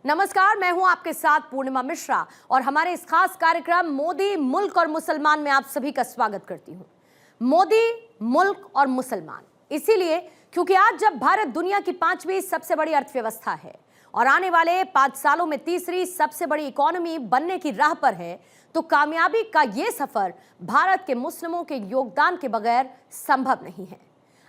नमस्कार, मैं हूं आपके साथ पूर्णिमा मिश्रा और हमारे इस खास कार्यक्रम मोदी, मुल्क और मुसलमान में आप सभी का स्वागत करती हूं। मोदी, मुल्क और मुसलमान इसीलिए क्योंकि आज जब भारत दुनिया की 5वीं सबसे बड़ी अर्थव्यवस्था है और आने वाले 5 सालों में तीसरी सबसे बड़ी इकोनॉमी बनने की राह पर है, तो कामयाबी का यह सफर भारत के मुस्लिमों के योगदान के बगैर संभव नहीं है।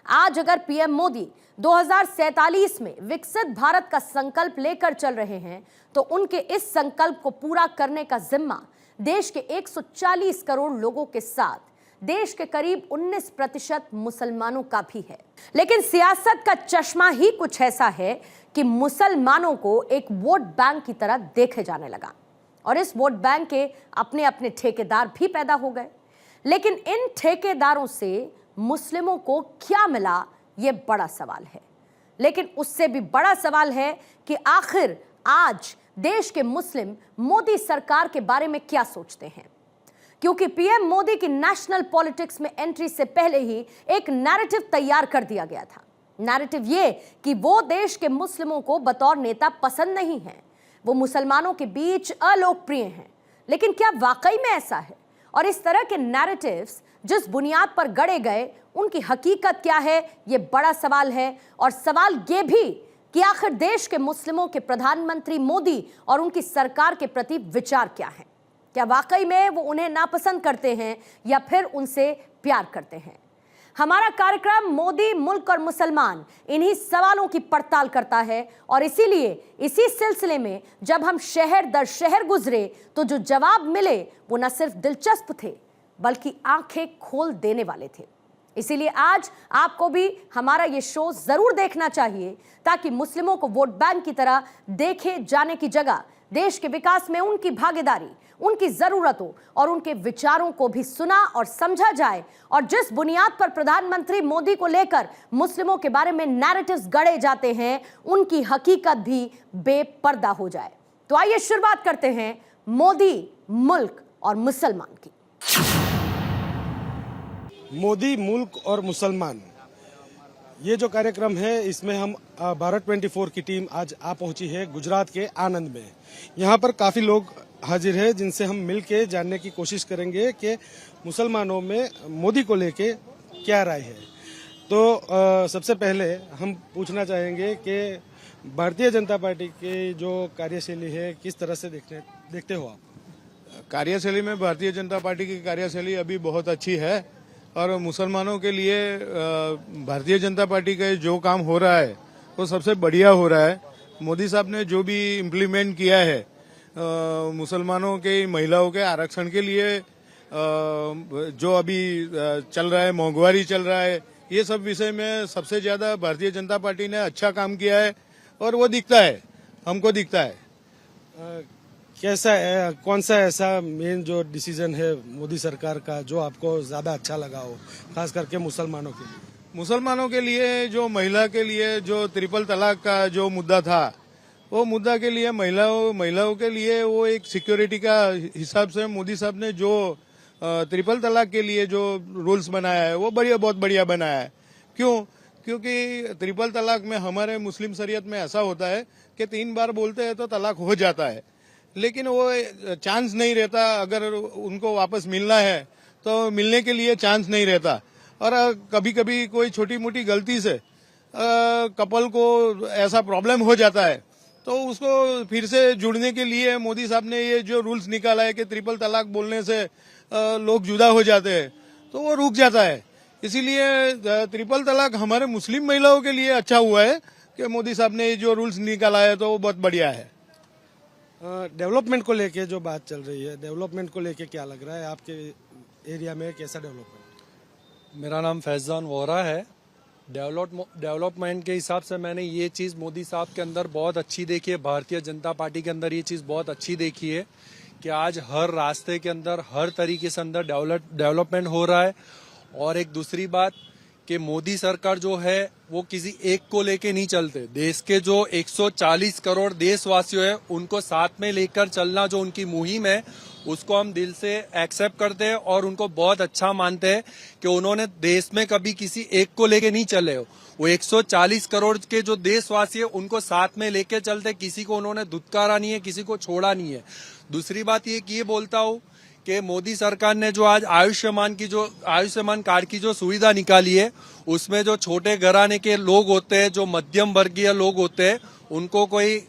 आज अगर पीएम मोदी 2047 में विकसित भारत का संकल्प लेकर चल रहे हैं, तो उनके इस संकल्प को पूरा करने का जिम्मा देश के 140 करोड़ लोगों के साथ देश के करीब 19% मुसलमानों का भी है। लेकिन सियासत का चश्मा ही कुछ ऐसा है कि मुसलमानों को एक वोट बैंक की तरह देखे जाने लगा और इस वोट बैंक के अपने अपने ठेकेदार भी पैदा हो गए। लेकिन इन ठेकेदारों से मुस्लिमों को क्या मिला, यह बड़ा सवाल है। लेकिन उससे भी बड़ा सवाल है कि आखिर आज देश के मुस्लिम मोदी सरकार के बारे में क्या सोचते हैं, क्योंकि पीएम मोदी की नेशनल पॉलिटिक्स में एंट्री से पहले ही एक नैरेटिव तैयार कर दिया गया था। नैरेटिव ये कि वो देश के मुस्लिमों को बतौर नेता पसंद नहीं है, वो मुसलमानों के बीच अलोकप्रिय हैं। लेकिन क्या वाकई में ऐसा है? और इस तरह के नैरेटिव्स जिस बुनियाद पर गढ़े गए, उनकी हकीकत क्या है, ये बड़ा सवाल है। और सवाल ये भी कि आखिर देश के मुस्लिमों के प्रधानमंत्री मोदी और उनकी सरकार के प्रति विचार क्या है। क्या वाकई में वो उन्हें नापसंद करते हैं या फिर उनसे प्यार करते हैं? हमारा कार्यक्रम मोदी, मुल्क और मुसलमान इन्हीं सवालों की पड़ताल करता है और इसीलिए इसी सिलसिले में जब हम शहर दर शहर गुजरे, तो जो जवाब मिले वो न सिर्फ दिलचस्प थे बल्कि आंखें खोल देने वाले थे। इसीलिए आज आपको भी हमारा ये शो जरूर देखना चाहिए, ताकि मुस्लिमों को वोट बैंक की तरह देखे जाने की जगह देश के विकास में उनकी भागीदारी, उनकी जरूरतों और उनके विचारों को भी सुना और समझा जाए। और जिस बुनियाद पर प्रधानमंत्री मोदी को लेकर मुस्लिमों के बारे में नैरेटिव्स गढ़े जाते हैं, उनकी हकीकत भी बेपर्दा हो जाए। तो आइए शुरुआत करते हैं मोदी, मुल्क और मुसलमान की। मोदी, मुल्क और मुसलमान, ये जो कार्यक्रम है, इसमें हम भारत 24 की टीम आज आ पहुंची है गुजरात के आणंद में। यहाँ पर काफी लोग हाजिर है जिनसे हम मिल के जानने की कोशिश करेंगे कि मुसलमानों में मोदी को लेके क्या राय है। तो सबसे पहले हम पूछना चाहेंगे कि भारतीय जनता पार्टी की जो कार्यशैली है, किस तरह से देखते हो आप? कार्यशैली में भारतीय जनता पार्टी की कार्यशैली अभी बहुत अच्छी है और मुसलमानों के लिए भारतीय जनता पार्टी का जो काम हो रहा है वो सबसे बढ़िया हो रहा है। मोदी साहब ने जो भी इम्प्लीमेंट किया है मुसलमानों के, महिलाओं के आरक्षण के लिए, जो अभी चल रहा है, महंगाई चल रहा है, ये सब विषय में सबसे ज्यादा भारतीय जनता पार्टी ने अच्छा काम किया है और वो दिखता है, हमको दिखता है। कैसा है, कौन सा ऐसा मेन जो डिसीजन है मोदी सरकार का जो आपको ज्यादा अच्छा लगा हो, खास करके मुसलमानों के लिए? मुसलमानों के लिए, जो महिला के लिए जो ट्रिपल तलाक का जो मुद्दा था, वो मुद्दा के लिए महिलाओं के लिए वो एक सिक्योरिटी का हिसाब से मोदी साहब ने जो ट्रिपल तलाक के लिए जो रूल्स बनाया है वो बहुत बढ़िया बनाया है। क्यों? क्योंकि ट्रिपल तलाक में हमारे मुस्लिम शरीयत में ऐसा होता है कि 3 बार बोलते हैं तो तलाक हो जाता है, लेकिन वो चांस नहीं रहता। अगर उनको वापस मिलना है तो मिलने के लिए चांस नहीं रहता। और कभी कभी कोई छोटी मोटी गलती से कपल को ऐसा प्रॉब्लम हो जाता है, तो उसको फिर से जुड़ने के लिए मोदी साहब ने ये जो रूल्स निकाला है कि ट्रिपल तलाक बोलने से लोग जुदा हो जाते हैं, तो वो रुक जाता है। इसीलिए ट्रिपल तलाक हमारे मुस्लिम महिलाओं के लिए अच्छा हुआ है कि मोदी साहब ने जो रूल्स निकाला है तो वो बहुत बढ़िया है। डेवलपमेंट को लेके जो बात चल रही है, डेवलपमेंट को लेके क्या लग रहा है आपके एरिया में, कैसा डेवलपमेंट? मेरा नाम फैजान वोरा है। डेवलपमेंट के हिसाब से मैंने ये चीज़ मोदी साहब के अंदर बहुत अच्छी देखी है, भारतीय जनता पार्टी के अंदर ये चीज़ बहुत अच्छी देखी है कि आज हर रास्ते के अंदर, हर तरीके से अंदर डेवलपमेंट हो रहा है। और एक दूसरी बात कि मोदी सरकार जो है वो किसी एक को लेके नहीं चलते, देश के जो 140 करोड़ देशवासियों है उनको साथ में लेकर चलना जो उनकी मुहिम है, उसको हम दिल से एक्सेप्ट करते हैं और उनको बहुत अच्छा मानते हैं कि उन्होंने देश में कभी किसी एक को लेके नहीं चले हो। वो 140 करोड़ के जो देशवासी है उनको साथ में लेके चलते, किसी को उन्होंने धुतकारा नहीं है, किसी को छोड़ा नहीं है। दूसरी बात ये बोलता हूँ कि मोदी सरकार ने जो आज आयुष्मान कार्ड की जो सुविधा निकाली है, उसमें जो छोटे घराने के लोग होते हैं, जो मध्यम वर्गीय लोग होते हैं, उनको कोई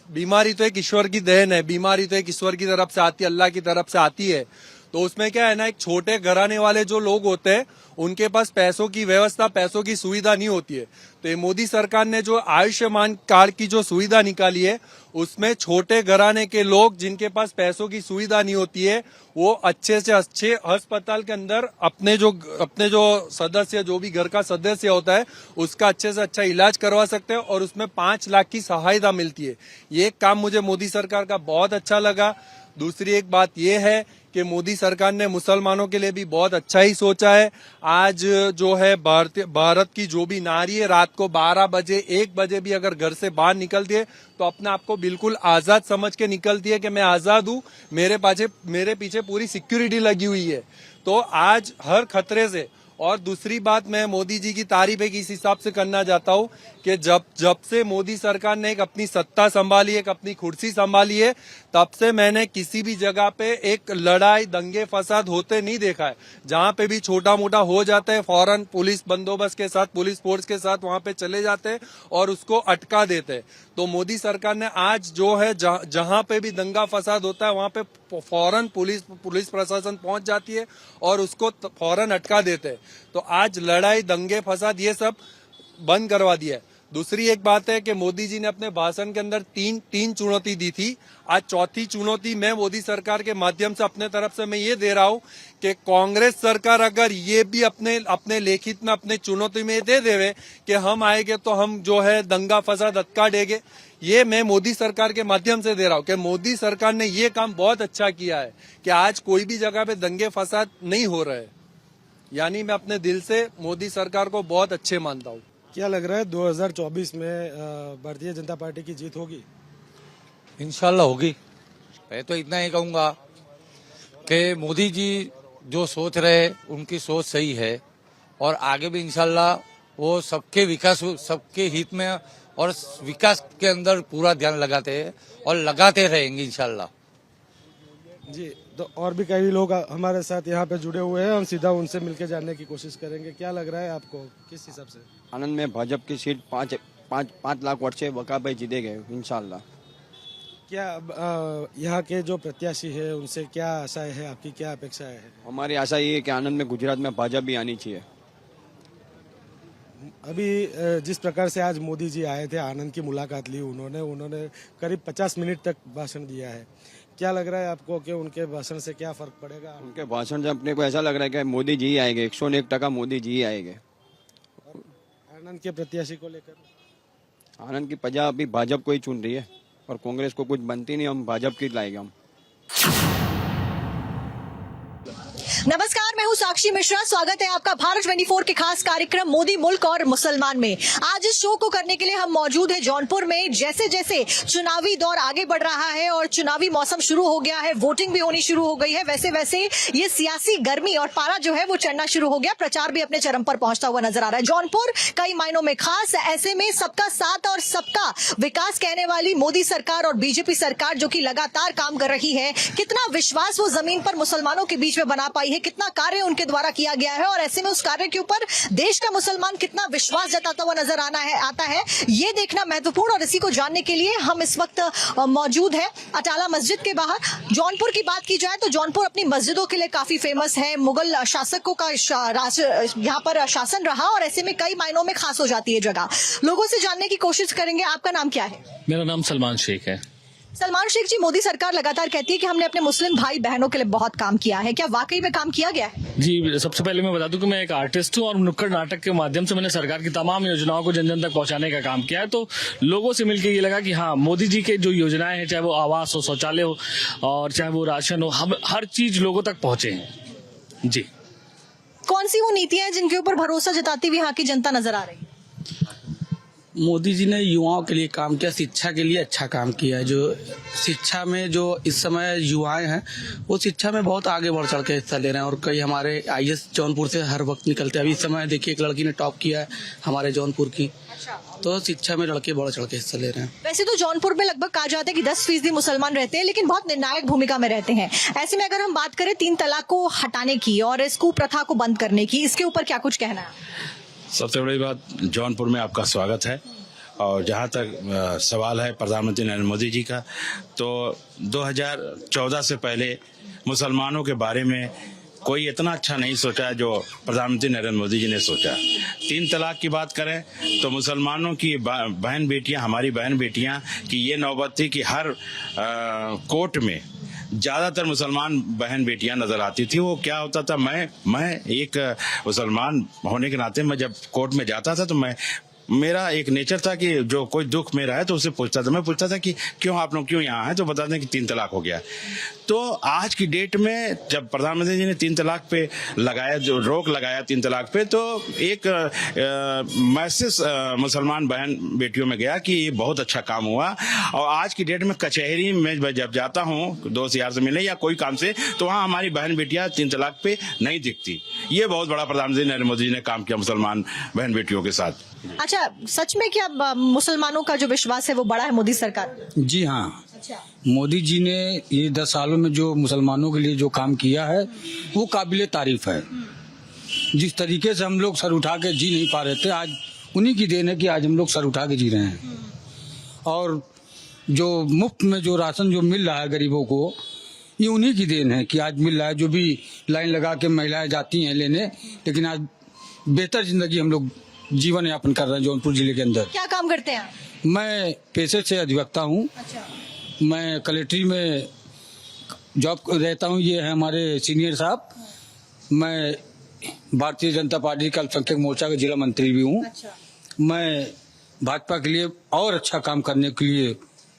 बीमारी तो एक ईश्वर की देन है, बीमारी तो एक ईश्वर की तरफ से आती है, अल्लाह की तरफ से आती है। तो उसमें क्या है ना, एक छोटे घराने वाले जो लोग होते हैं उनके पास पैसों की व्यवस्था, पैसों की सुविधा नहीं होती है। तो ये मोदी सरकार ने जो आयुष्मान कार्ड की जो सुविधा निकाली है, उसमें छोटे घराने के लोग जिनके पास पैसों की सुविधा नहीं होती है, वो अच्छे से अच्छे अस्पताल के अंदर अपने जो सदस्य, जो भी घर का सदस्य होता है, उसका अच्छे से अच्छा इलाज करवा सकते हैं और उसमें 5 लाख की सहायता मिलती है। ये काम मुझे मोदी सरकार का बहुत अच्छा लगा। दूसरी एक बात ये है कि मोदी सरकार ने मुसलमानों के लिए भी बहुत अच्छा ही सोचा है। आज जो है भारत की जो भी नारी है, रात को 12 बजे 1 बजे भी अगर घर से बाहर निकलती है तो अपने आप को बिल्कुल आजाद समझ के निकलती है कि मैं आजाद हूँ, मेरे पीछे पूरी सिक्योरिटी लगी हुई है। तो आज हर खतरे से। और दूसरी बात, मैं मोदी जी की तारीफ एक इस हिसाब से करना चाहता हूँ कि जब से मोदी सरकार ने एक अपनी सत्ता संभाली, एक अपनी कुर्सी संभाली है, तब से मैंने किसी भी जगह पे एक लड़ाई, दंगे फसाद होते नहीं देखा है। जहाँ पे भी छोटा मोटा हो जाता है, फौरन पुलिस बंदोबस्त के साथ, पुलिस फोर्स के साथ वहाँ पे चले जाते हैं और उसको अटका देते हैं। तो मोदी सरकार ने आज जो है जहाँ पे भी दंगा फसाद होता है वहाँ पे फौरन पुलिस प्रशासन पहुंच जाती है और उसको फौरन अटका देते हैं। तो आज लड़ाई, दंगे फसाद ये सब बंद करवा दिया है। दूसरी एक बात है कि मोदी जी ने अपने भाषण के अंदर तीन चुनौती दी थी। आज चौथी चुनौती मैं मोदी सरकार के माध्यम से अपने तरफ से मैं ये दे रहा हूँ कि कांग्रेस सरकार अगर ये भी अपने लिखित में अपने चुनौती में दे देवे कि हम आएंगे तो हम जो है दंगा फसाद अटका देंगे, ये मैं मोदी सरकार के माध्यम से दे रहा हूँ कि मोदी सरकार ने ये काम बहुत अच्छा किया है कि आज कोई भी जगह पे दंगे फसाद नहीं हो रहे। यानी मैं अपने दिल से मोदी सरकार को बहुत अच्छे मानता हूँ। क्या लग रहा है 2024 में भारतीय जनता पार्टी की जीत होगी? इंशाल्लाह होगी। मैं तो इतना ही कहूंगा कि मोदी जी जो सोच रहे उनकी सोच सही है और आगे भी इंशाल्लाह वो सबके विकास, सबके हित में और विकास के अंदर पूरा ध्यान लगाते हैं और लगाते रहेंगे इंशाल्लाह। जी, तो और भी कई लोग हमारे साथ यहाँ पे जुड़े हुए हैं, हम सीधा उनसे मिलके जानने की कोशिश करेंगे। क्या लग रहा है आपको, किस हिसाब से? आनंद में भाजपा की सीट 5 लाख वोट से वकाबाई जीतेंगे इंशाल्लाह। क्या यहाँ के जो प्रत्याशी है उनसे क्या आशाएं है, आपकी क्या अपेक्षाएं है? हमारी आशा ये है कि आनंद में गुजरात में भाजपा भी आनी चाहिए। अभी जिस प्रकार से आज मोदी जी आए थे, आनंद की मुलाकात ली उन्होंने करीब 50 मिनट तक भाषण दिया है। क्या लग रहा है आपको कि उनके भाषण से क्या फर्क पड़ेगा? उनके भाषण से अपने को ऐसा लग रहा है कि मोदी जी ही आएंगे, 101% मोदी जी ही आएंगे। आनंद के प्रत्याशी को लेकर आनंद की प्रजा अभी भाजपा को ही चुन रही है और कांग्रेस को कुछ बनती नहीं, हम भाजपा की लाएंगे हम। नमस्कार, मैं हूं साक्षी मिश्रा। स्वागत है आपका भारत 24 के खास कार्यक्रम मोदी मुल्क और मुसलमान में। आज इस शो को करने के लिए हम मौजूद हैं जौनपुर में। जैसे जैसे चुनावी दौर आगे बढ़ रहा है और चुनावी मौसम शुरू हो गया है, वोटिंग भी होनी शुरू हो गई है, वैसे वैसे ये सियासी गर्मी और पारा जो है वो चढ़ना शुरू हो गया। प्रचार भी अपने चरम पर पहुंचता हुआ नजर आ रहा है। जौनपुर कई मायनों में खास, ऐसे में सबका साथ और सबका विकास कहने वाली मोदी सरकार और बीजेपी सरकार जो कि लगातार काम कर रही है, कितना विश्वास वो जमीन पर मुसलमानों के बीच में बना पाई है, कितना कार्य उनके द्वारा किया गया है और ऐसे में उस कार्य के ऊपर देश का मुसलमान कितना विश्वास जताता हुआ नजर आता है, ये देखना महत्वपूर्ण। और इसी को जानने के लिए हम इस वक्त मौजूद हैं अटाला मस्जिद के बाहर। जौनपुर की बात की जाए तो जौनपुर अपनी मस्जिदों के लिए काफी फेमस है। मुगल शासकों का यहाँ पर शासन रहा और ऐसे में कई मायनों में खास हो जाती है जगह। लोगों से जानने की कोशिश करेंगे। आपका नाम क्या है? मेरा नाम सलमान शेख है। सलमान शेख जी, मोदी सरकार लगातार कहती है कि हमने अपने मुस्लिम भाई बहनों के लिए बहुत काम किया है। क्या वाकई में काम किया गया है? जी, सबसे पहले मैं बता दूं कि मैं एक आर्टिस्ट हूं और नुक्कड़ नाटक के माध्यम से मैंने सरकार की तमाम योजनाओं को जन जन तक पहुंचाने का काम किया है। तो लोगों से मिलकर ये लगा कि हाँ, मोदी जी के जो योजनाएं हैं, चाहे वो आवास हो, शौचालय हो और चाहे वो राशन हो, हम हर चीज लोगों तक पहुंचे हैं। जी, कौन सी वो नीतियां हैं जिनके ऊपर भरोसा जताती हुई यहाँ की जनता नजर आ रही है? मोदी जी ने युवाओं के लिए काम किया, शिक्षा के लिए अच्छा काम किया है। जो शिक्षा में जो इस समय युवाएं हैं वो शिक्षा में बहुत आगे बढ़ चढ़ के हिस्सा ले रहे हैं और कई हमारे आईएएस जौनपुर से हर वक्त निकलते हैं। अभी इस समय देखिए एक लड़की ने टॉप किया है हमारे जौनपुर की, तो शिक्षा में लड़के बढ़ चढ़ के हिस्सा ले रहे हैं। वैसे तो जौनपुर में लगभग कहा जाता है कि 10% मुसलमान रहते हैं, लेकिन बहुत निर्णायक भूमिका में रहते हैं। ऐसे में अगर हम बात करें 3 तलाक को हटाने की और इस कुप्रथा को बंद करने की, इसके ऊपर क्या कुछ कहना है? सबसे बड़ी बात, जौनपुर में आपका स्वागत है। और जहाँ तक सवाल है प्रधानमंत्री नरेंद्र मोदी जी का, तो 2014 से पहले मुसलमानों के बारे में कोई इतना अच्छा नहीं सोचा जो प्रधानमंत्री नरेंद्र मोदी जी ने सोचा। 3 तलाक की बात करें तो मुसलमानों की बहन बेटियां, हमारी बहन बेटियां की ये नौबत थी कि हर कोर्ट में ज्यादातर मुसलमान बहन बेटियां नजर आती थी। वो क्या होता था, मैं एक मुसलमान होने के नाते मैं जब कोर्ट में जाता था तो मेरा एक नेचर था कि जो कोई दुख मेरा है तो उससे पूछता था। मैं पूछता था कि क्यों आप लोग क्यों यहाँ हैं, तो बताते हैं कि 3 तलाक हो गया। तो आज की डेट में जब प्रधानमंत्री जी ने 3 तलाक पे लगाया, जो रोक लगाया 3 तलाक पे, तो एक मैसेज मुसलमान बहन बेटियों में गया कि ये बहुत अच्छा काम हुआ। और आज की डेट में कचहरी में जब जाता हूँ दोस्त यार से मिलने या कोई काम से, तो वहाँ हमारी बहन बेटियां 3 तलाक पे नहीं दिखती। ये बहुत बड़ा प्रधानमंत्री नरेंद्र मोदी जी ने काम किया मुसलमान बहन बेटियों के साथ। अच्छा, सच में क्या मुसलमानों का जो विश्वास है वो बड़ा है मोदी सरकार? जी हाँ। अच्छा। मोदी जी ने ये 10 सालों में जो मुसलमानों के लिए जो काम किया है वो काबिले तारीफ है। जिस तरीके से हम लोग सर उठा के जी नहीं पा रहे थे, आज उन्हीं की देन है कि आज हम लोग सर उठा के जी रहे हैं। और जो मुफ्त में जो राशन जो मिल रहा है गरीबों को, ये उन्हीं की देन है कि आज मिल रहा है। जो भी लाइन लगा के महिलाएं जाती हैं लेने, लेकिन आज बेहतर जिंदगी हम लोग जीवन यापन कर रहे हैं जौनपुर जिले के अंदर। क्या काम करते हैं? मैं पेशे से अधिवक्ता हूँ। अच्छा। मैं कलेक्ट्री में जॉब रहता हूँ। ये है हमारे सीनियर साहब। मैं भारतीय जनता पार्टी का अल्पसंख्यक मोर्चा का जिला मंत्री भी हूँ। अच्छा। मैं भाजपा के लिए और अच्छा काम करने के लिए।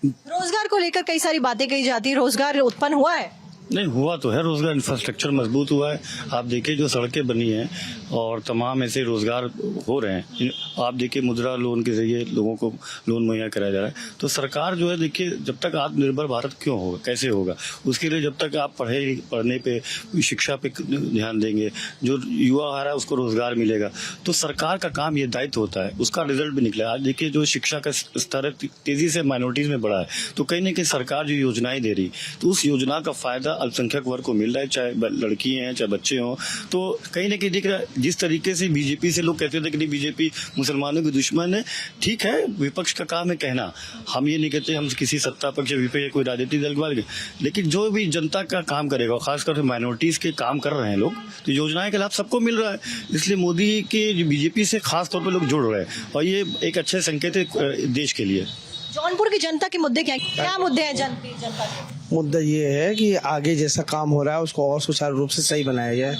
रोजगार को लेकर कई सारी बातें कही जाती है, रोजगार उत्पन्न हुआ है? नहीं हुआ तो है, रोजगार इंफ्रास्ट्रक्चर मजबूत हुआ है। आप देखिए जो सड़कें बनी हैं और तमाम ऐसे रोजगार हो रहे हैं। आप देखिए मुद्रा लोन के जरिए लोगों को लोन मुहैया कराया जा रहा है। तो सरकार जो है, देखिए जब तक आत्मनिर्भर भारत क्यों होगा, कैसे होगा, उसके लिए जब तक आप पढ़ने पे, शिक्षा पे ध्यान देंगे, जो युवा आ रहा है उसको रोजगार मिलेगा। तो सरकार का काम ये दायित्व होता है, उसका रिजल्ट भी निकला। आज देखिए जो शिक्षा का स्तर तेजी से माइनॉरिटीज में बढ़ा है, तो कहीं न कहीं सरकार जो योजनाएं दे रही, तो उस योजना का फायदा अल्पसंख्यक वर्ग को मिल रहा है, चाहे लड़की हैं चाहे बच्चे हों। तो कहीं ना कहीं देख रहा है, जिस तरीके से बीजेपी से लोग कहते थे कि नहीं बीजेपी मुसलमानों के दुश्मन है, ठीक है, विपक्ष का काम है कहना। हम ये नहीं कहते हम किसी सत्ता पक्ष या विपक्ष या कोई राजनीतिक दल के बारे में, लेकिन जो भी जनता का काम करेगा, खासकर माइनॉरिटीज के काम कर रहे हैं लोग, तो योजनाएं के लाभ सबको मिल रहा है। इसलिए मोदी के बीजेपी से खास तौर पर लोग जुड़ रहे हैं और ये एक अच्छे संकेत है देश के लिए। जौनपुर की जनता के मुद्दे क्या मुद्दे हैं जनता के? मुद्दा ये है कि आगे जैसा काम हो रहा है उसको और सुचारू रूप से सही बनाया जाए,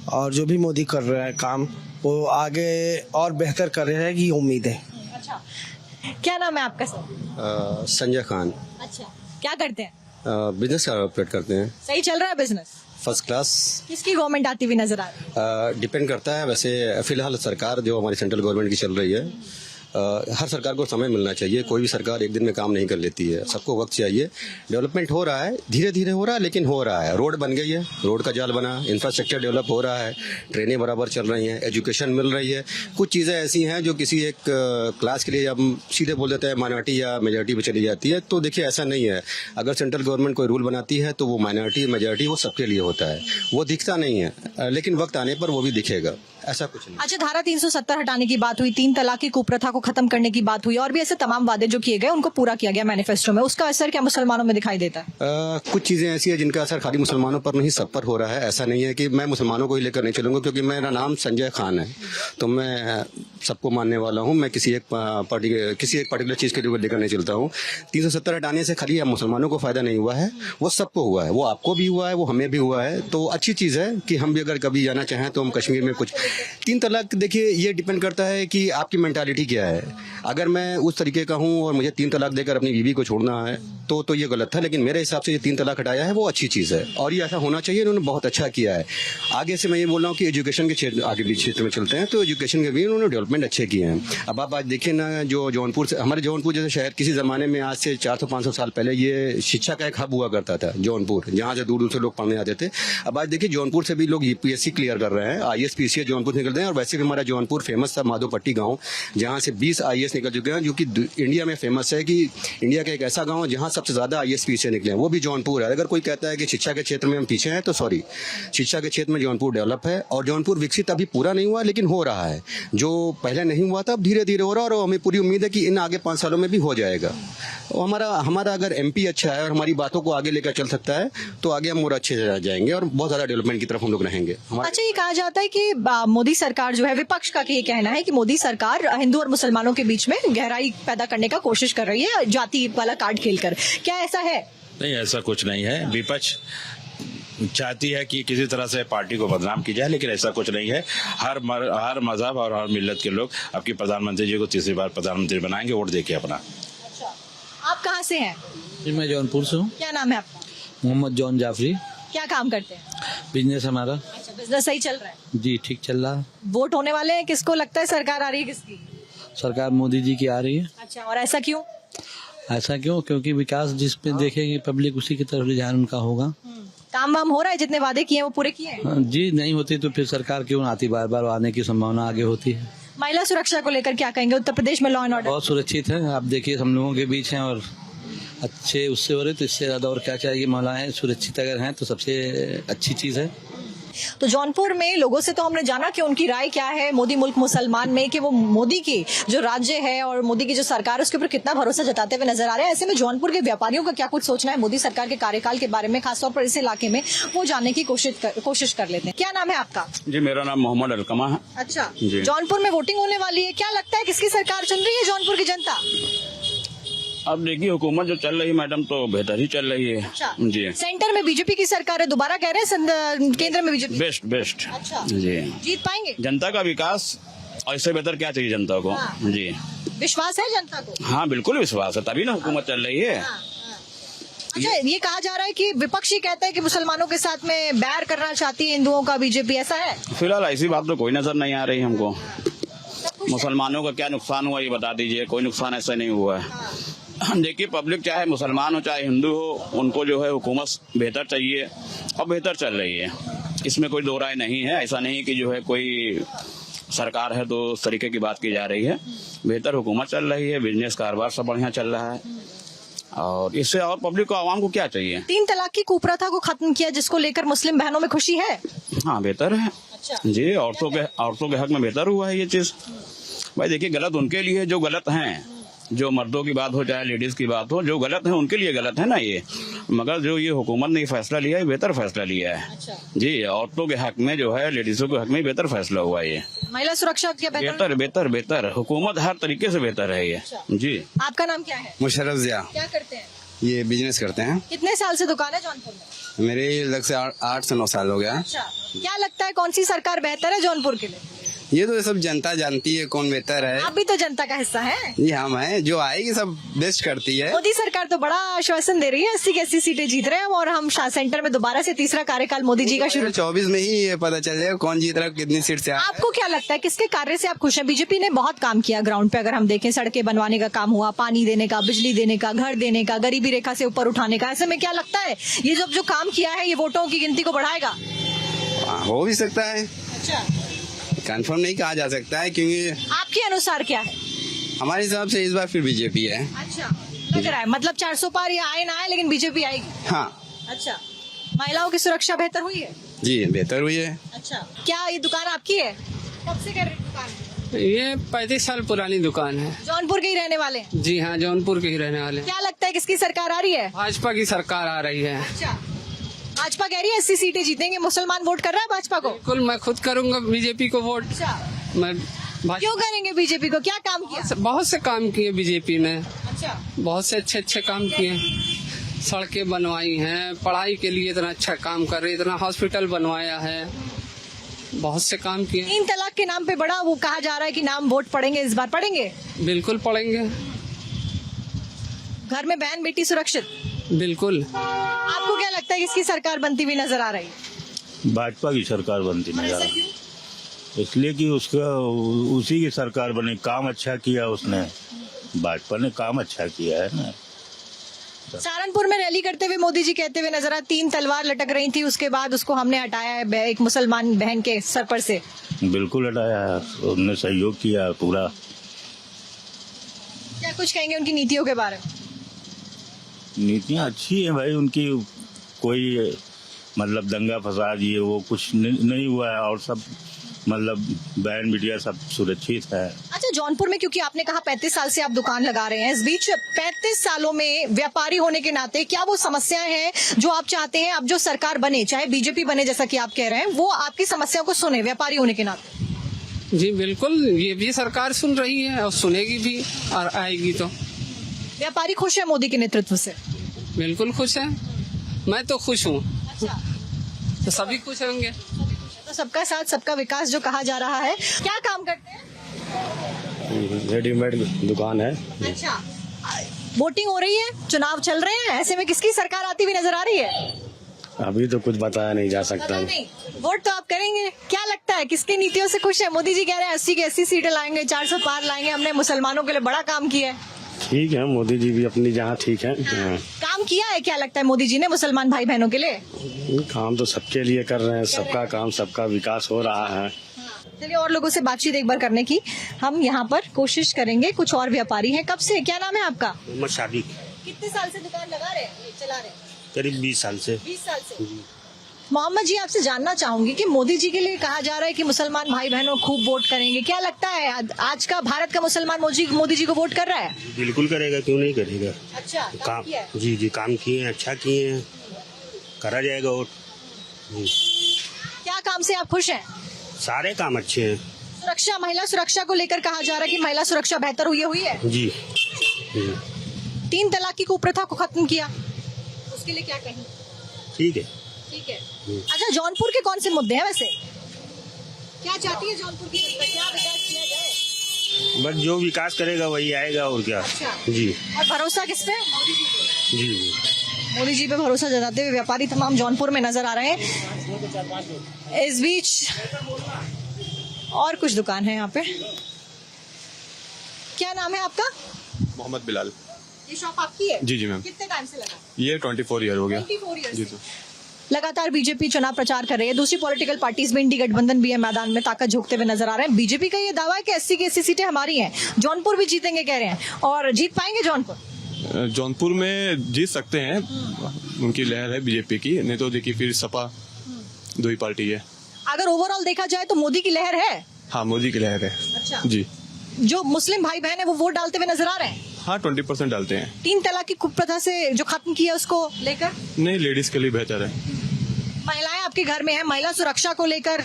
और जो भी मोदी कर रहा है काम वो आगे और बेहतर कर रहे हैं की उम्मीद है। अच्छा, क्या नाम है आपका सर? संजय खान। अच्छा, क्या करते हैं? बिजनेस ऑपरेट करते हैं। सही चल रहा है बिजनेस? First class. किसकी गवर्नमेंट आती हुई नजर आ रही है? डिपेंड करता है, वैसे फिलहाल सरकार जो हमारी सेंट्रल गवर्नमेंट की चल रही है, हर सरकार को समय मिलना चाहिए। कोई भी सरकार एक दिन में काम नहीं कर लेती है, सबको वक्त चाहिए। डेवलपमेंट हो रहा है, धीरे धीरे हो रहा है, लेकिन हो रहा है। रोड बन गई है, रोड का जाल बना, इंफ्रास्ट्रक्चर डेवलप हो रहा है, ट्रेनें बराबर चल रही हैं, एजुकेशन मिल रही है। कुछ चीज़ें ऐसी हैं जो किसी एक क्लास के लिए हम सीधे बोल देते हैं माइनॉरिटी या मेजॉरिटी पे चली जाती है, तो देखिए ऐसा नहीं है। अगर सेंट्रल गवर्नमेंट कोई रूल बनाती है तो वो माइनॉरिटी मेजॉरिटी वो सबके लिए होता है, वो दिखता नहीं है, लेकिन वक्त आने पर वो भी दिखेगा, ऐसा कुछ नहीं। अच्छा, धारा 370 हटाने की बात हुई, 3 तलाक की कुप्रथा को खत्म करने की बात हुई, और भी ऐसे तमाम वादे जो किए गए उनको पूरा किया गया मैनिफेस्टो में, उसका असर क्या मुसलमानों में दिखाई देता है? कुछ चीजें ऐसी है जिनका असर खाली मुसलमानों पर नहीं सब पर हो रहा है। ऐसा नहीं है कि मैं मुसलमानों को ही लेकर नहीं चलूंगा, क्योंकि मेरा नाम संजय खान है, तो मैं सबको मानने वाला हूँ। मैं किसी एक पर्टिकुलर चीज के लिए लेकर नहीं चलता हूँ। 370 हटाने से खाली मुसलमानों को फायदा नहीं हुआ है, वो सबको हुआ है, वो आपको भी हुआ है, वो हमें भी हुआ है। तो अच्छी चीज है कि हम भी अगर कभी जाना चाहें तो हम कश्मीर में कुछ 3 तलाक, देखिए ये डिपेंड करता है कि आपकी मेंटालिटी क्या है। अगर मैं उस तरीके का हूँ और मुझे 3 तलाक देकर अपनी बीवी को छोड़ना है तो ये गलत था, लेकिन मेरे हिसाब से ये 3 तलाक हटाया है वो अच्छी चीज़ है और ये ऐसा होना चाहिए। इन्होंने बहुत अच्छा किया है। आगे से मैं ये बोल रहा हूँ कि एजुकेशन के क्षेत्र आगे भी क्षेत्र में चलते हैं तो एजुकेशन के भी उन्होंने डेवलपमेंट अच्छे किए हैं। अब आप आज देखिए ना, जो जौनपुर से हमारे जौनपुर जैसे शहर किसी ज़माने में आज से 400-500 साल पहले ये शिक्षा का एक हब हुआ करता था जौनपुर, जहाँ से दूर दूर से लोग पढ़ने आते थे। अब आज देखिए जौनपुर से भी लोग यूपीएससी क्लियर कर रहे हैं, IAS PCS जौनपुर से निकलते हैं। और वैसे भी हमारा जौनपुर फेमस था माधोपट्टी गाँव, जहाँ से 20 IAS निकल चुके हैं, जो कि इंडिया में फेमस है कि इंडिया का एक ऐसा गाँव है जहाँ सबसे ज़्यादा IAS PCS निकले हैं, वो भी जौनपुर है। अगर कोई कहता है कि शिक्षा के क्षेत्र में हम पीछे हैं तो सॉरी, शिक्षा के क्षेत्र में जौनपुर डेवलप है और जौनपुर विकसित अभी पूरा नहीं हुआ लेकिन हो रहा है। जो पहले नहीं हुआ था अब धीरे धीरे हो रहा है और हमें पूरी उम्मीद है कि इन आगे 5 सालों में भी हो जाएगा। और हमारा अगर MP अच्छा है और हमारी बातों को आगे लेकर चल सकता है तो आगे हम और अच्छे से जाएंगे और बहुत ज्यादा डेवलपमेंट की तरफ हम लोग रहेंगे। अच्छा, ये कहा जाता है कि मोदी सरकार जो है, विपक्ष का ये कहना है कि मोदी सरकार हिंदू और मुसलमानों के बीच में गहराई पैदा करने का कोशिश कर रही है जाति वाला कार्ड खेलकर। क्या ऐसा है? नहीं, ऐसा कुछ नहीं है। विपक्ष चाहती है कि किसी तरह से पार्टी को बदनाम की जाए, लेकिन ऐसा कुछ नहीं है। हर मजहब और हर मिल्लत के लोग आपके प्रधानमंत्री जी को तीसरी बार प्रधानमंत्री बनाएंगे, वोट देके अपना। अच्छा, आप कहाँ से हैं? जी मैं जौनपुर से हूँ। क्या नाम है आपका? मोहम्मद जॉन जाफरी। क्या काम करते हैं? बिजनेस हमारा। अच्छा, बिजनेस सही चल रहा है? जी ठीक चल रहा है। वोट होने वाले हैं, किसको लगता है सरकार आ रही है किसकी? सरकार मोदी जी की आ रही है। अच्छा, और ऐसा क्यों? ऐसा क्यों? क्योंकि विकास जिस पे देखेंगे पब्लिक उसी की तरफ रुझान उनका होगा। काम वाम हो रहा है? जितने वादे किए हैं वो पूरे किए हैं? हाँ, जी नहीं होती तो फिर सरकार क्यों आती, बार बार आने की संभावना आगे होती है। महिला सुरक्षा को लेकर क्या कहेंगे? उत्तर प्रदेश में लॉ एंड ऑर्डर बहुत सुरक्षित है, आप देखिए हम लोगों के बीच हैं और अच्छे उससे हो रहे, तो इससे ज्यादा और क्या चाहिए। महिलाएं सुरक्षित अगर हैं तो सबसे अच्छी चीज है। तो जौनपुर में लोगों से तो हमने जाना कि उनकी राय क्या है मोदी मुल्क मुसलमान में, कि वो मोदी की जो राज्य है और मोदी की जो सरकार है उसके ऊपर कितना भरोसा जताते हुए नजर आ रहे हैं। ऐसे में जौनपुर के व्यापारियों का क्या कुछ सोचना है मोदी सरकार के कार्यकाल के बारे में, खासतौर पर इस इलाके में, वो जानने की कोशिश कर लेते हैं। क्या नाम है आपका? जी मेरा नाम मोहम्मद अलकमा है। अच्छा, जौनपुर में वोटिंग होने वाली है, क्या लगता है किसकी सरकार चुन रही है जौनपुर की जनता? अब देखिए हुकूमत जो चल रही है मैडम तो बेहतर ही चल रही है। अच्छा। जी सेंटर में बीजेपी की सरकार है, दोबारा कह रहे हैं केंद्र में बीजेपी बेस्ट। अच्छा, जी जीत पाएंगे? जनता का विकास और इससे बेहतर क्या चाहिए जनता को? हाँ। जी विश्वास है जनता को? हाँ बिल्कुल विश्वास है, तभी ना हुकूमत चल रही है। अच्छा, ये कहा जा रहा है कि विपक्षी कहता है कि मुसलमानों के साथ में बैर करना चाहती है हिंदुओं का बीजेपी, ऐसा है? फिलहाल ऐसी बात तो कोई नजर नहीं आ रही हमको। मुसलमानों का क्या नुकसान हुआ ये बता दीजिए। कोई नुकसान ऐसा नहीं हुआ है। देखिए पब्लिक चाहे मुसलमान हो चाहे हिंदू हो, उनको जो है हुकूमत बेहतर चाहिए और बेहतर चल रही है, इसमें कोई दो राय नहीं है। ऐसा नहीं कि जो है कोई सरकार है तो उस तरीके की बात की जा रही है। बेहतर हुकूमत चल रही है, बिजनेस कारोबार सब बढ़िया चल रहा है और इससे और पब्लिक को आवाम को क्या चाहिए? 3 तलाक की कुप्रथा को खत्म किया जिसको लेकर मुस्लिम बहनों में खुशी है? हाँ बेहतर है। अच्छा। जी औरतों के हक में बेहतर हुआ है ये चीज। भाई देखिए गलत उनके लिए जो गलत हैं, जो मर्दों की बात हो चाहे लेडीज की बात हो, जो गलत है उनके लिए गलत है ना ये। मगर जो ये हुकूमत ने फैसला लिया है बेहतर फैसला लिया है। अच्छा। जी औरतों के हक में जो है, लेडीजों के हक में बेहतर फैसला हुआ है ये। महिला सुरक्षा क्या बेहतर हुकूमत हर तरीके से बेहतर है ये। अच्छा। जी आपका नाम क्या है? मुशर्रफ जिया। क्या करते हैं? ये बिजनेस करते हैं। कितने साल से दुकान है जौनपुर में? मेरे लग से 8 से 9 साल हो गया। अच्छा, क्या लगता है कौन सी सरकार बेहतर है जौनपुर के लिए? ये तो सब जनता जानती है कौन बेहतर है। आप भी तो जनता का हिस्सा है। ये हम है, जो आएगी सब बेस्ट करती है। मोदी सरकार तो बड़ा आश्वासन दे रही है, 80 की 80 सीटें जीत रहे हैं और हम सेंटर में दोबारा से तीसरा कार्यकाल मोदी जी का शुरू। 24 में ही ये पता चल जाएगा कौन जीत रहा है, कितनी सीट से। आपको क्या लगता है किसके कार्य से आप खुश हैं? बीजेपी ने बहुत काम किया ग्राउंड पे, अगर हम देखें सड़कें बनवाने का काम हुआ, पानी देने का, बिजली देने का, घर देने का, गरीबी रेखा से ऊपर उठाने का। ऐसे में क्या लगता है ये जो काम किया है ये वोटों की गिनती को बढ़ाएगा? हो भी सकता है, अच्छा, कंफर्म नहीं कहा जा सकता है, क्योंकि आपके अनुसार क्या है? हमारे हिसाब से इस बार फिर बीजेपी है। अच्छा, लग रहा है मतलब 400 पार ये आए ना आए लेकिन बीजेपी आएगी। हाँ। अच्छा, महिलाओं की सुरक्षा बेहतर हुई है? जी बेहतर हुई है। अच्छा, क्या ये दुकान आपकी है? कब से कर रही दुकान? ये 35 साल पुरानी दुकान है। जौनपुर के ही रहने वाले? जी हाँ, जौनपुर के ही रहने वाले। क्या लगता है किसकी सरकार आ रही है? भाजपा की सरकार आ रही है। अच्छा, भाजपा कह रही है 80 सीटें जीतेंगे, मुसलमान वोट कर रहा है भाजपा को? बिल्कुल, मैं खुद करूंगा बीजेपी को वोट। अच्छा, मैं क्यों करेंगे बीजेपी को? क्या काम किया? बहुत से काम किए बीजेपी ने। अच्छा, बहुत से अच्छे काम किए, सड़कें बनवाई हैं, पढ़ाई के लिए इतना अच्छा काम कर रही है, इतना हॉस्पिटल बनवाया है। बहुत से काम किए। 3 तलाक के नाम पे बड़ा वो कहा जा रहा है कि नाम वोट पड़ेंगे, इस बार पड़ेंगे? बिल्कुल पड़ेंगे। घर में बहन बेटी सुरक्षित? बिल्कुल। आपको क्या लगता है किसकी सरकार बनती हुई नजर आ रही है? भाजपा की सरकार बनती नजर आ रही है। इसलिए कि उसका उसी की सरकार बने, काम अच्छा किया उसने, भाजपा ने काम अच्छा किया है ना। सहारनपुर में रैली करते हुए मोदी जी कहते हुए नजर आए 3 तलवार लटक रही थी, उसके बाद उसको हमने हटाया है एक मुसलमान बहन के सर पर से। बिल्कुल हटाया है, उन्होंने सहयोग किया पूरा। क्या कुछ कहेंगे उनकी नीतियों के बारे में? नीतियाँ अच्छी है भाई उनकी, कोई मतलब दंगा फसाद ये वो कुछ नहीं हुआ है, और सब मतलब बहन बिटिया सब सुरक्षित है। अच्छा, जौनपुर में क्योंकि आपने कहा 35 साल से आप दुकान लगा रहे हैं, इस बीच 35 सालों में व्यापारी होने के नाते क्या वो समस्याएं हैं जो आप चाहते हैं अब जो सरकार बने, चाहे बीजेपी बने जैसा कि आप कह रहे हैं, वो आपकी समस्याओं को सुने व्यापारी होने के नाते? जी बिल्कुल, ये भी सरकार सुन रही है और सुनेगी भी और आएगी तो। व्यापारी खुश है मोदी के नेतृत्व से? बिल्कुल खुश है, मैं तो खुश हूँ। अच्छा, तो सभी खुश होंगे। तो सबका साथ सबका विकास जो कहा जा रहा है, क्या काम करते हैं? रेडीमेड दुकान है। अच्छा, वोटिंग हो रही है, चुनाव चल रहे हैं, ऐसे में किसकी सरकार आती हुई नजर आ रही है? अभी तो कुछ बताया नहीं जा सकता। पता नहीं, वोट तो आप करेंगे। क्या लगता है किसकी नीतियों से खुश है? मोदी जी कह रहे हैं 80 की 80 सीटें लाएंगे, 400 पार लाएंगे, हमने मुसलमानों के लिए बड़ा काम किया है। ठीक है, मोदी जी भी अपनी जहाँ ठीक है। काम किया है, क्या लगता है मोदी जी ने मुसलमान भाई बहनों के लिए? काम तो सबके लिए कर रहे हैं, सबका काम सबका विकास हो रहा है। चलिए और लोगों से बातचीत एक बार करने की हम यहाँ पर कोशिश करेंगे। कुछ और व्यापारी हैं। कब से, क्या नाम है आपका? मोहम्मद शादी। कितने साल से दुकान लगा रहे हैं, चला रहे हैं? करीब 20 साल से। 20 साल से। मोहम्मद जी, आपसे जानना चाहूंगी कि मोदी जी के लिए कहा जा रहा है कि मुसलमान भाई बहनों खूब वोट करेंगे, क्या लगता है आज का भारत का मुसलमान मोदी जी को वोट कर रहा है? बिल्कुल करेगा, क्यों नहीं करेगा। अच्छा, काम किया है? जी काम किए हैं, अच्छा किए हैं, करा जाएगा वोट। क्या काम से आप खुश हैं? सारे काम अच्छे हैं। सुरक्षा, महिला सुरक्षा को लेकर कहा जा रहा है कि महिला सुरक्षा बेहतर हुई है। जी 3 तलाक की कुप्रथा को खत्म किया, उसके लिए क्या कहें? ठीक है। ठीक है। अच्छा, जौनपुर के कौन से मुद्दे हैं वैसे? क्या चाहती है जौनपुर की जनता, क्या विकास किया जाए? बस जो विकास करेगा वही आएगा, और क्या। अच्छा। जी। और भरोसा किस पे? मोदी जी पे। जी मोदी जी पे भरोसा जताते हुए व्यापारी तमाम जौनपुर में नजर आ रहे हैं। इस बीच और कुछ दुकान है यहाँ पे। क्या नाम है आपका? मोहम्मद बिलाल। ये शॉप आपकी है? जी जी मैम। कितने टाइम से लगा? ये 24 ईयर हो गया। 24 ईयर जी से। तो लगातार बीजेपी चुनाव प्रचार कर रही है, दूसरी पॉलिटिकल पार्टीज में इंडी गठबंधन भी है मैदान में, ताकत झोंकते हुए नजर आ रहे हैं। बीजेपी का ये दावा है कि 80 की 80 सीटें हमारी हैं, जौनपुर भी जीतेंगे कह रहे हैं, और जीत पाएंगे जौनपुर? जौनपुर में जीत सकते हैं, उनकी लहर है बीजेपी की, नहीं तो देखिए फिर सपा, दो ही पार्टी है। अगर ओवरऑल देखा जाए तो मोदी की लहर है? हाँ, मोदी की लहर है। अच्छा। जी। जो मुस्लिम भाई बहन है वो वोट डालते हुए नजर आ रहे हैं? हाँ, 20% डालते हैं। 3 तलाक की कुप्रथा से जो खत्म किया उसको लेकर? नहीं, लेडीज के लिए बेहतर है। महिलाएं आपके घर में है, महिला सुरक्षा को लेकर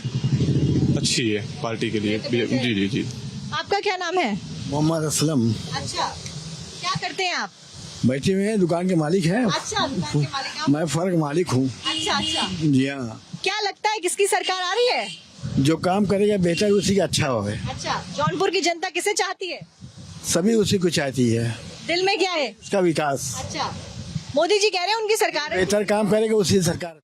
अच्छी है पार्टी के लिए। जी जी जी। आपका क्या नाम है? मोहम्मद असलम। अच्छा, क्या करते हैं आप? बैठे हुए हैं, दुकान के मालिक हैं। अच्छा, दुकान के मालिक आप? मैं फर्क मालिक हूँ। अच्छा अच्छा। जी हाँ। क्या लगता है किसकी सरकार आ रही है? जो काम करेगा बेहतर उसी का अच्छा होगा। अच्छा, जौनपुर की जनता किसे चाहती है? सभी उसी को चाहती है। दिल में क्या है? उसका विकास। अच्छा, मोदी जी कह रहे हैं उनकी सरकार है। बेहतर काम करेगा उसी सरकार।